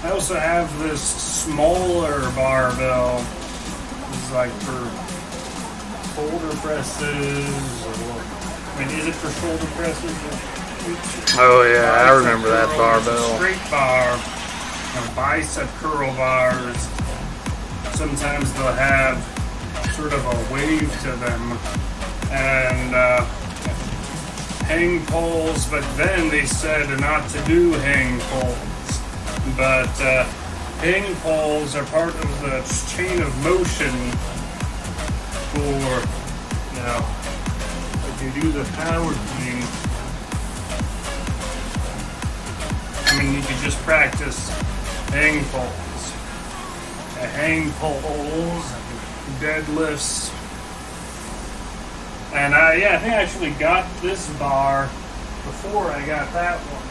I also have this smaller barbell. It's like for shoulder presses. I mean, is it for shoulder presses? Oh yeah, I remember that barbell. Straight bar, bicep curl bars. Sometimes they'll have sort of a wave to them, and hang poles. But then they said not to do hang poles. But hang poles are part of the chain of motion for, if you do the power thing. I mean, you could just practice hang poles. Hang poles, deadlifts. And I think I actually got this bar before I got that one.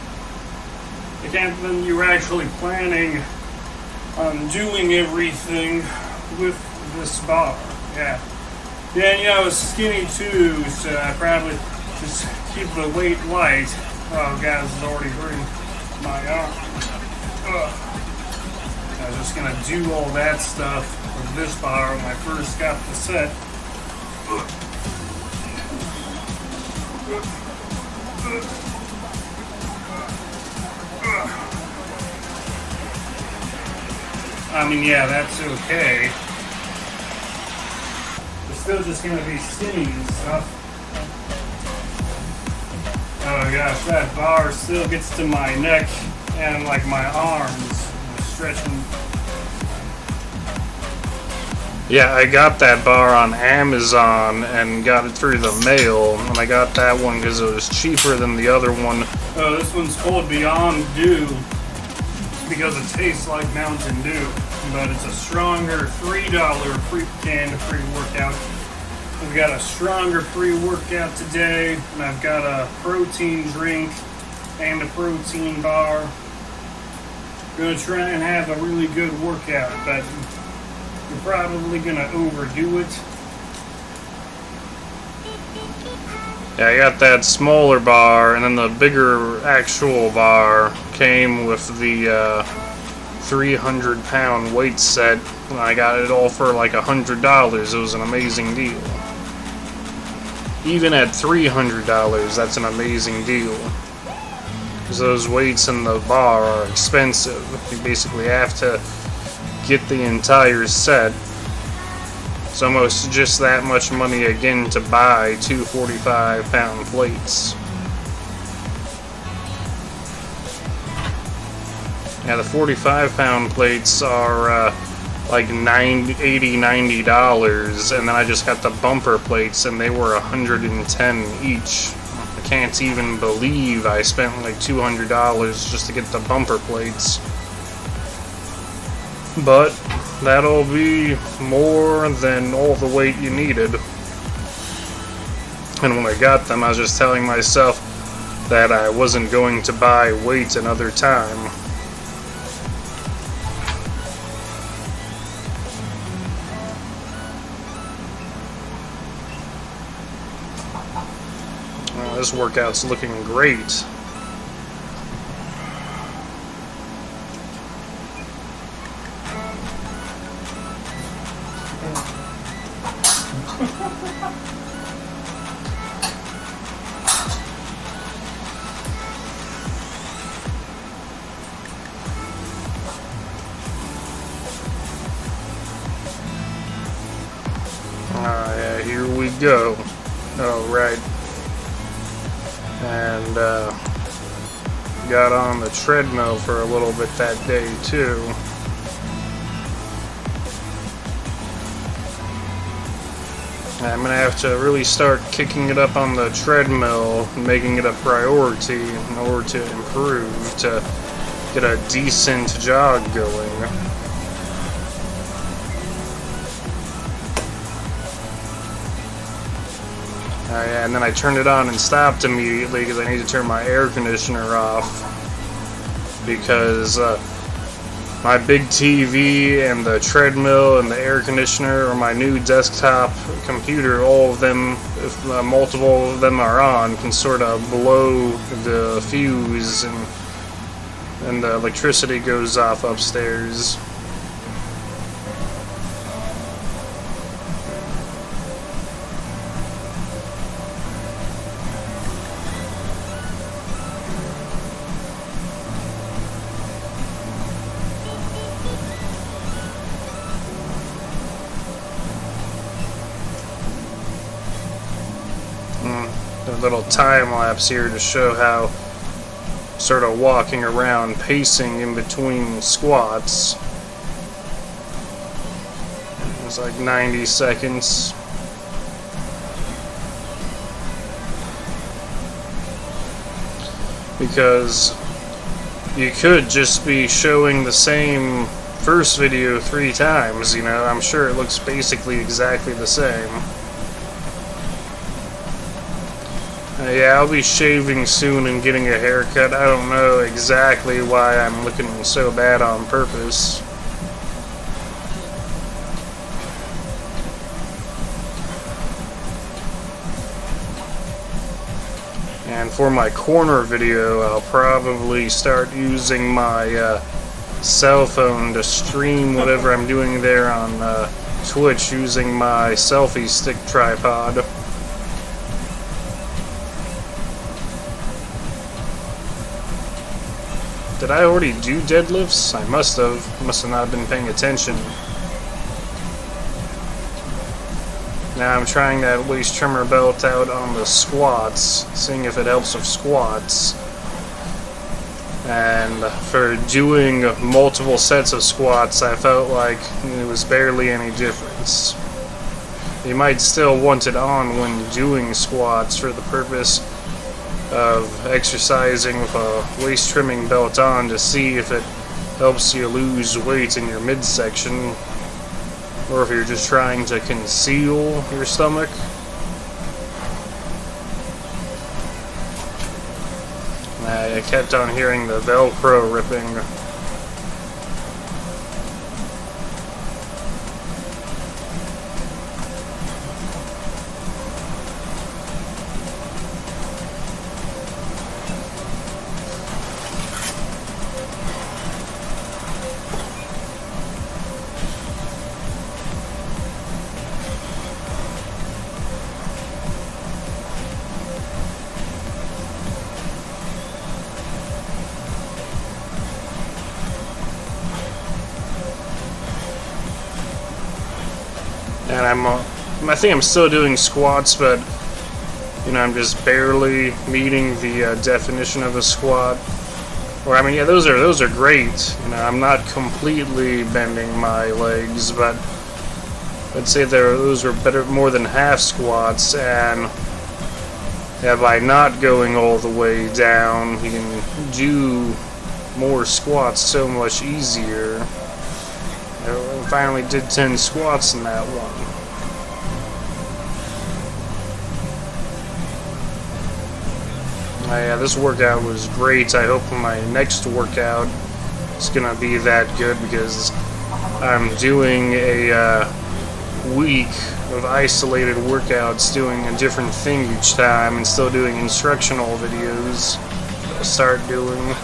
I can't believe you were actually planning on doing everything with this bar. Yeah. Yeah, and I was skinny too, so I probably just keep the weight light. Oh, guys, it's already hurting my arm. Ugh. I was just gonna do all that stuff with this bar when I first got the set. I mean, yeah, that's okay. It's still just gonna be skinny and stuff. Oh gosh, that bar still gets to my neck and like my arms. I'm stretching. Yeah, I got that bar on Amazon and got it through the mail, and I got that one because it was cheaper than the other one. Oh, this one's called Beyond Dew because it tastes like Mountain Dew, but it's a stronger $3 canned pre-workout. I've got a stronger pre-workout today, and I've got a protein drink and a protein bar. I'm going to try and have a really good workout, but you're probably going to overdo it. Yeah, I got that smaller bar, and then the bigger actual bar came with the 300-pound weight set. And I got it all for like $100. It was an amazing deal. Even at $300, that's an amazing deal. Because those weights in the bar are expensive. You basically have to get the entire set. It's almost just that much money again to buy two 45-pound plates. Yeah, the 45-pound plates are like $80, $90, and then I just got the bumper plates, and they were $110 each. I can't even believe I spent like $200 just to get the bumper plates. But that'll be more than all the weight you needed. And when I got them, I was just telling myself that I wasn't going to buy weights another time. This workout's looking great. Yeah, here we go. Alright. And got on the treadmill for a little bit that day too. I'm gonna have to really start kicking it up on the treadmill and making it a priority in order to improve, to get a decent jog going. Yeah, and then I turned it on and stopped immediately because I need to turn my air conditioner off, because my big TV and the treadmill and the air conditioner or my new desktop computer, all of them, if multiple of them are on, can sort of blow the fuse and and the electricity goes off upstairs. A little time lapse here to show how sort of walking around, pacing in between squats. It's like 90 seconds. Because you could just be showing the same first video 3 times, you know. I'm sure it looks basically exactly the same. Yeah, I'll be shaving soon and getting a haircut. I don't know exactly why I'm looking so bad on purpose. And for my corner video, I'll probably start using my cell phone to stream whatever I'm doing there on Twitch using my selfie stick tripod. Did I already do deadlifts? I must have. Must have not been paying attention. Now I'm trying that waist trimmer belt out on the squats, seeing if it helps with squats. And for doing multiple sets of squats, I felt like it was barely any difference. You might still want it on when doing squats for the purpose of exercising with a waist trimming belt on to see if it helps you lose weight in your midsection, or if you're just trying to conceal your stomach. I kept on hearing the Velcro ripping. And I think I'm still doing squats, but you know, I'm just barely meeting the definition of a squat. Or I mean, yeah, those are great. You know, I'm not completely bending my legs, but I'd say those are better, more than half squats. And yeah, by not going all the way down, you can do more squats so much easier. I finally did 10 squats in that one. Yeah, this workout was great. I hope my next workout is gonna be that good, because I'm doing a week of isolated workouts, doing a different thing each time, and still doing instructional videos. I'll start doing,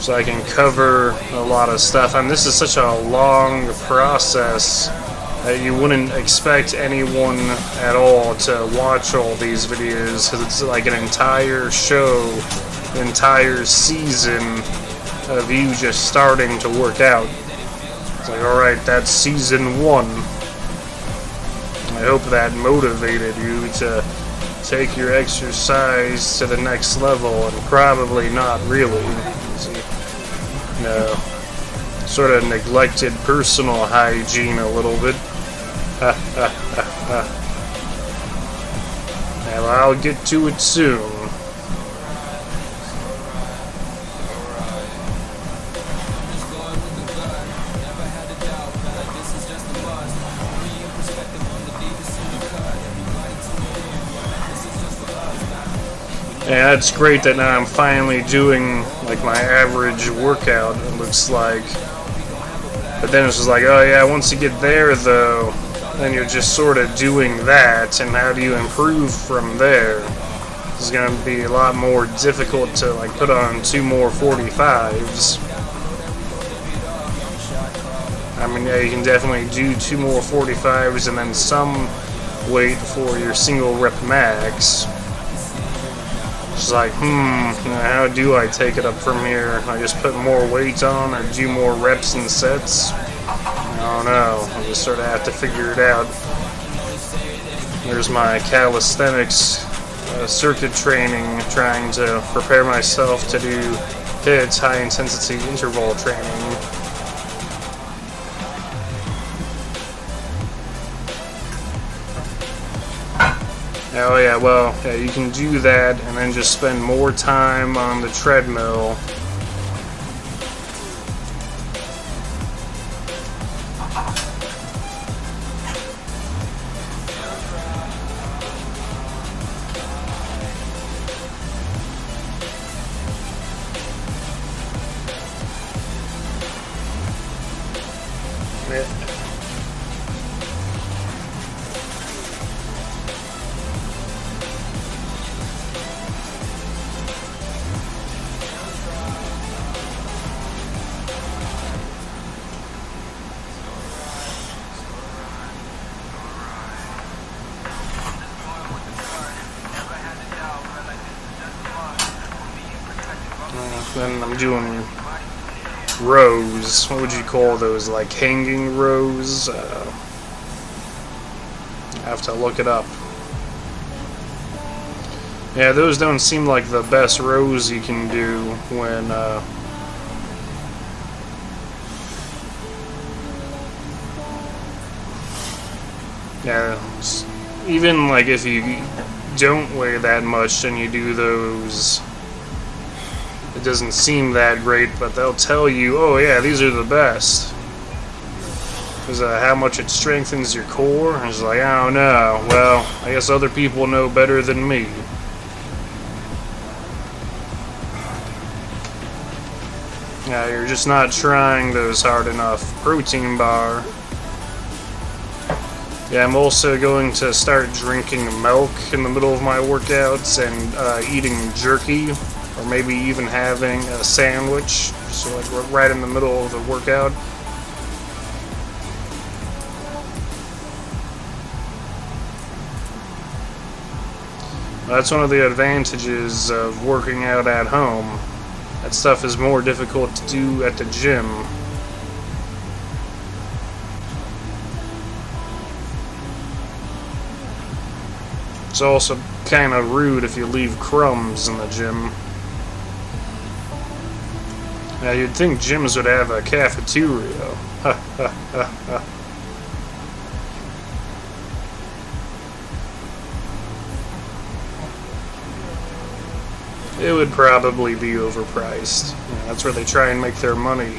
so I can cover a lot of stuff. And this is such a long process that you wouldn't expect anyone at all to watch all these videos, because it's like an entire show, an entire season of you just starting to work out. It's like, alright, that's season 1. I hope that motivated you to take your exercise to the next level, and probably not really. No, sort of neglected personal hygiene a little bit. Well, I'll get to it soon. Yeah, it's great that now I'm finally doing like my average workout, it looks like. But then it's just like, oh yeah, once you get there though, then you're just sort of doing that, and how do you improve from there? It's gonna be a lot more difficult to like put on 2 more 45s. I mean, yeah, you can definitely do 2 more 45s and then some weight for your single rep max. It's like, how do I take it up from here? I just put more weight on or do more reps and sets? I don't know. I just sort of have to figure it out. There's my calisthenics circuit training, trying to prepare myself to do HIIT, high intensity interval training. Oh yeah, well, yeah, you can do that and then just spend more time on the treadmill. Yeah. Then I'm doing rows. What would you call those? Like hanging rows? I have to look it up. Yeah, those don't seem like the best rows you can do when yeah, even like if you don't weigh that much and you do those, it doesn't seem that great, but they'll tell you, oh yeah, these are the best. Because how much it strengthens your core. And it's like, I don't know. Well, I guess other people know better than me. Yeah, you're just not trying those hard enough. Protein bar. Yeah, I'm also going to start drinking milk in the middle of my workouts and eating jerky. Or maybe even having a sandwich, so like right in the middle of the workout. That's one of the advantages of working out at home. That stuff is more difficult to do at the gym. It's also kind of rude if you leave crumbs in the gym. Now, you'd think gyms would have a cafeteria. It would probably be overpriced. Yeah, that's where they try and make their money.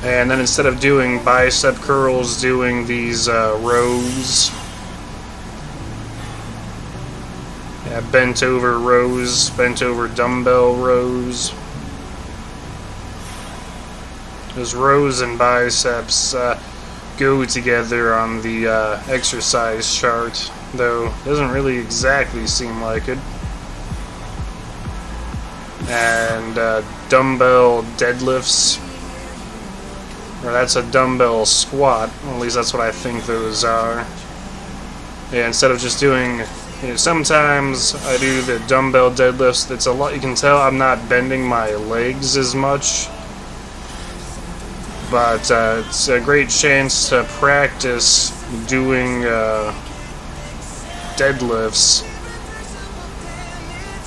And then instead of doing bicep curls, doing these rows. Yeah, bent over rows, bent over dumbbell rows. Those rows and biceps go together on the exercise chart, though it doesn't really exactly seem like it. And dumbbell deadlifts. Or that's a dumbbell squat. At least that's what I think those are. Yeah, instead of just doing, sometimes I do the dumbbell deadlifts. It's a lot. You can tell I'm not bending my legs as much, but it's a great chance to practice doing deadlifts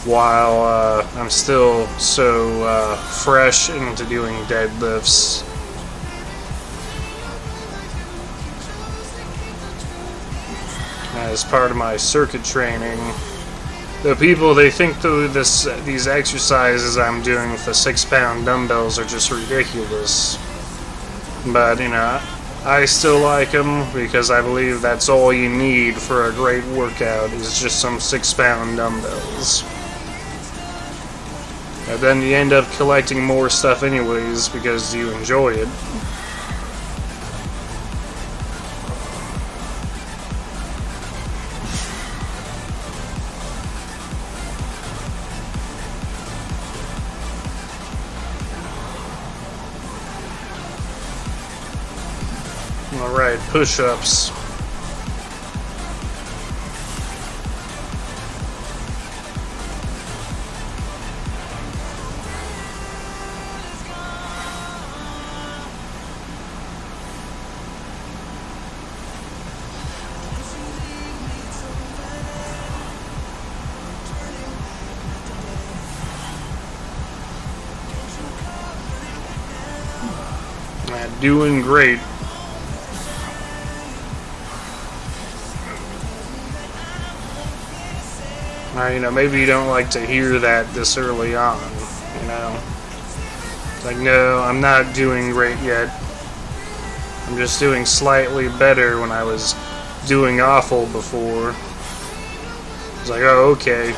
while I'm still so fresh into doing deadlifts. As part of my circuit training. The people, they think though these exercises I'm doing with the 6-pound dumbbells are just ridiculous. But, you know, I still like them because I believe that's all you need for a great workout is just some 6-pound dumbbells. And then you end up collecting more stuff anyways because you enjoy it. Alright, push-ups. Doing great. You know, maybe you don't like to hear that this early on, you know. It's like, no, I'm not doing great yet. I'm just doing slightly better when I was doing awful before. It's like, oh, okay.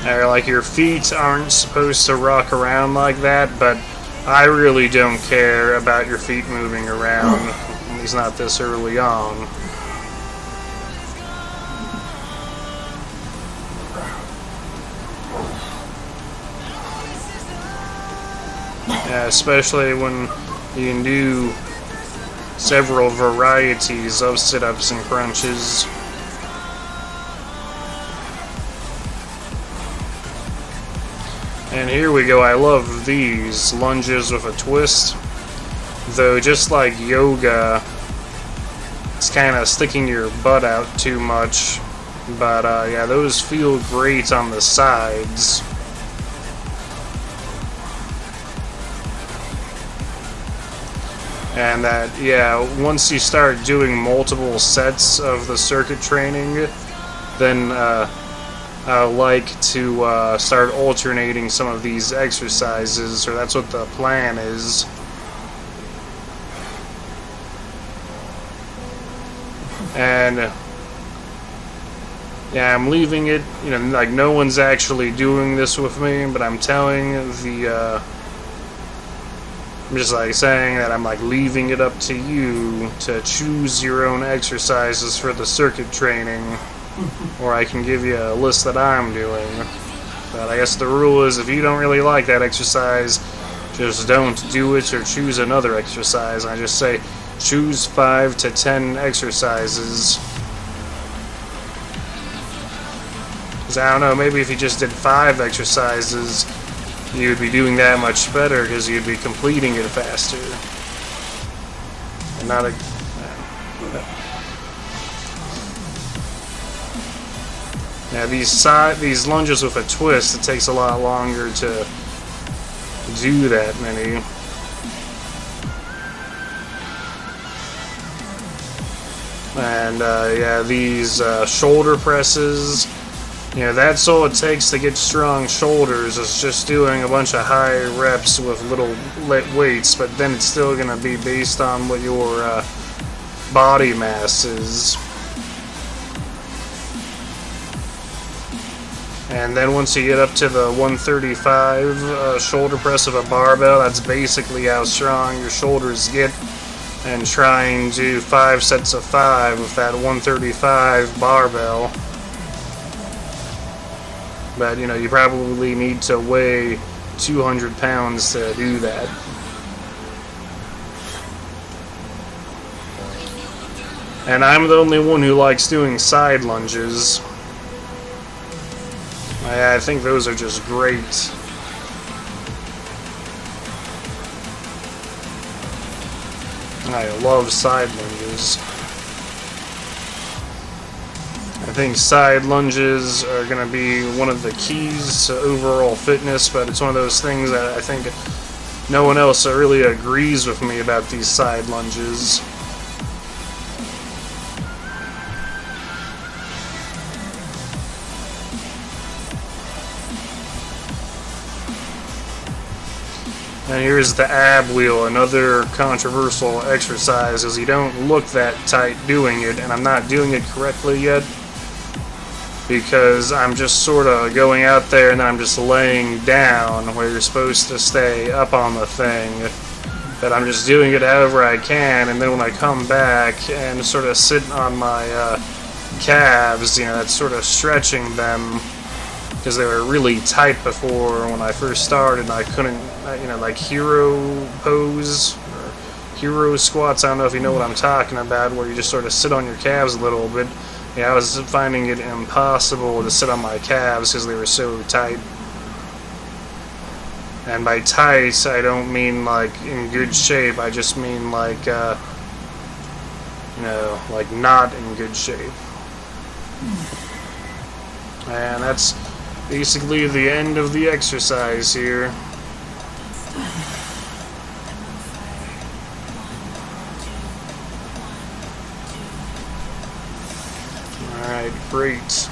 Or like your feet aren't supposed to rock around like that, but I really don't care about your feet moving around, at least not this early on. Yeah, especially when you can do several varieties of sit-ups and crunches. And here we go, I love these lunges with a twist. Though just like yoga, it's kind of sticking your butt out too much. But yeah, those feel great on the sides. And that, yeah, once you start doing multiple sets of the circuit training, then I like to start alternating some of these exercises, or that's what the plan is. And yeah, I'm leaving it, you know, like no one's actually doing this with me, but I'm telling the I'm just like saying that I'm like leaving it up to you to choose your own exercises for the circuit training. Or I can give you a list that I'm doing. But I guess the rule is if you don't really like that exercise, just don't do it or choose another exercise. I just say choose 5 to 10 exercises. Because I don't know, maybe if you just did 5 exercises, you'd be doing that much better because you'd be completing it faster. And not a... Now these lunges with a twist, it takes a lot longer to do that many. And yeah, these shoulder presses, you know, that's all it takes to get strong shoulders. It's just doing a bunch of high reps with little weights, but then it's still going to be based on what your body mass is. And then once you get up to the 135 shoulder press of a barbell, that's basically how strong your shoulders get. And try and do 5 sets of 5 with that 135 barbell. But, you know, you probably need to weigh 200 pounds to do that. And I'm the only one who likes doing side lunges. I think those are just great. I love side lunges. I think side lunges are going to be one of the keys to overall fitness, but it's one of those things that I think no one else really agrees with me about these side lunges. And here's the ab wheel, another controversial exercise, as you don't look that tight doing it, and I'm not doing it correctly yet, because I'm just sort of going out there and then I'm just laying down where you're supposed to stay up on the thing. But I'm just doing it however I can, and then when I come back and sort of sit on my calves, you know, that's sort of stretching them, because they were really tight before when I first started, and I couldn't, you know, like hero pose, or hero squats, I don't know if you know what I'm talking about, where you just sort of sit on your calves a little bit. Yeah, I was finding it impossible to sit on my calves because they were so tight. And by tight, I don't mean like in good shape, I just mean like, you know, like not in good shape. And that's basically the end of the exercise here. Alright, great.